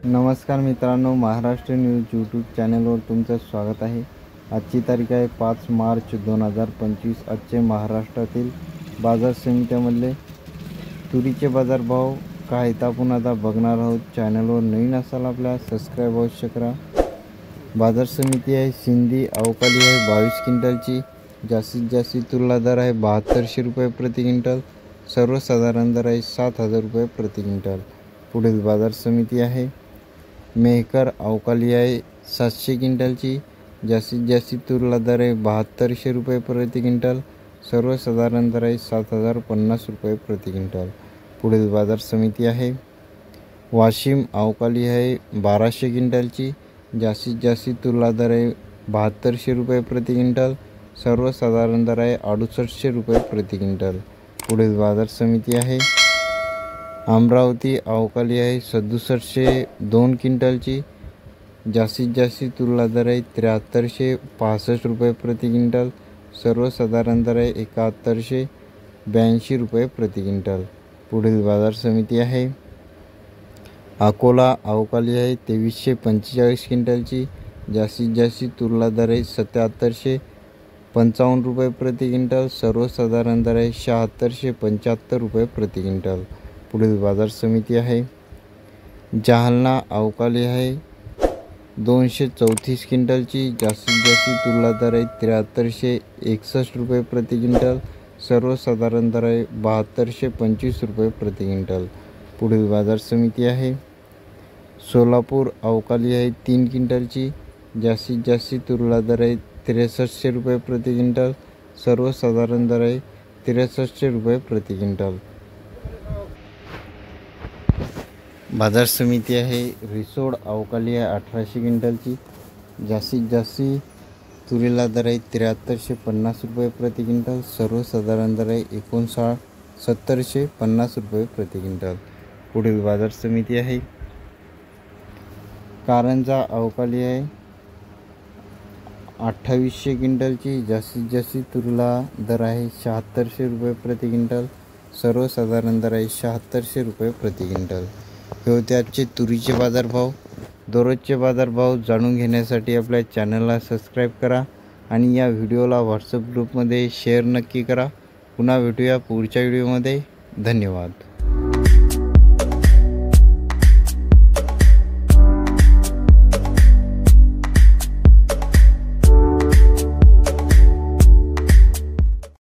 नमस्कार मित्रांनो, Maharashtra news YouTube चॅनलवर तुमचं स्वागत आहे। आजची तारीख आहे 5 मार्च 2025। आजचे महाराष्ट्रातील बाजार समित्यांमधले तुरीचे बाजारभाव काय आहेत आपण आता बघणार आहोत। चॅनलवर नवीन असाल आपल्या सबस्क्राईब अवश्य करा। बाजार समिती आहे सिंधी अवकाली आहे 22 क्विंटलची। जास्तीत जास्त तुरला दर आहे 7200 रुपये प्रति क्विंटल। सर्वसाधारण दर आहे 7000 रुपये प्रति क्विंटल। पुढील बाजार समिती आहे मेहकर अवकाली आहे 700 क्विंटलची। जास्तीत जास्त तुरला दर आहे 7200 रुपये प्रति क्विंटल। सर्वसाधारण दर आहे 7050 रुपये प्रति क्विंटल। पुढील बाजार समिती आहे वाशिम अवकाली आहे 1200 क्विंटलची। जास्तीत जास्त तुरला दर आहे 7200 रुपये प्रति क्विंटल। सर्वसाधारण दर आहे 6800 रुपये प्रति क्विंटल। पुढील बाजार समिती आहे अमरावती अवकाली आहे 6702 क्विंटलची। जास्तीत जास्त तुरला दर आहे 7365 रुपये प्रति क्विंटल। सर्वसाधारण दर आहे 7182 रुपये प्रति क्विंटल। पुढील बाजार समिती आहे अकोला अवकाली आहे 2345 क्विंटलची। जास्तीत जास्त तुरला दर आहे 7755 रुपये प्रति क्विंटल। सर्वसाधारण दर आहे 7675 रुपये प्रति क्विंटल। पुढील बाजार समिती आहे जालना अवकाली आहे 234 क्विंटलची। जास्तीत जास्त तुरला दर आहे 7361 रुपये प्रति क्विंटल। सर्वसाधारण दर आहे 7225 रुपये प्रति क्विंटल। पुढील बाजार समिती आहे सोलापूर अवकाली आहे 3 क्विंटलची। जास्तीत जास्त तुरला दर आहे 6300 रुपये प्रति क्विंटल। सर्वसाधारण दर आहे 6300 रुपये प्रति क्विंटल। बाजार समिती आहे रिसोड अवकाली आहे 1800 क्विंटलची। जास्तीत जास्त तुरीला दर आहे 7350 रुपये प्रति क्विंटल। सर्वसाधारण दर आहे 750 रुपये प्रति क्विंटल। पुढील बाजार समिती आहे कारंजा अवकाली आहे 2800 क्विंटलची। जास्तीत जास्त तुरीला दर आहे 7600 रुपये प्रति क्विंटल। सर्वसाधारण दर आहे 7600 रुपये प्रति क्विंटल। हे होते आजचे तुरीचे बाजारभाव। दररोजचे बाजारभाव जाणून घेण्यासाठी आपल्या चॅनलला सबस्क्राईब करा आणि या व्हिडिओला व्हॉट्सअप ग्रुपमध्ये शेअर नक्की करा। पुन्हा भेटूया पुढच्या व्हिडिओमध्ये। धन्यवाद।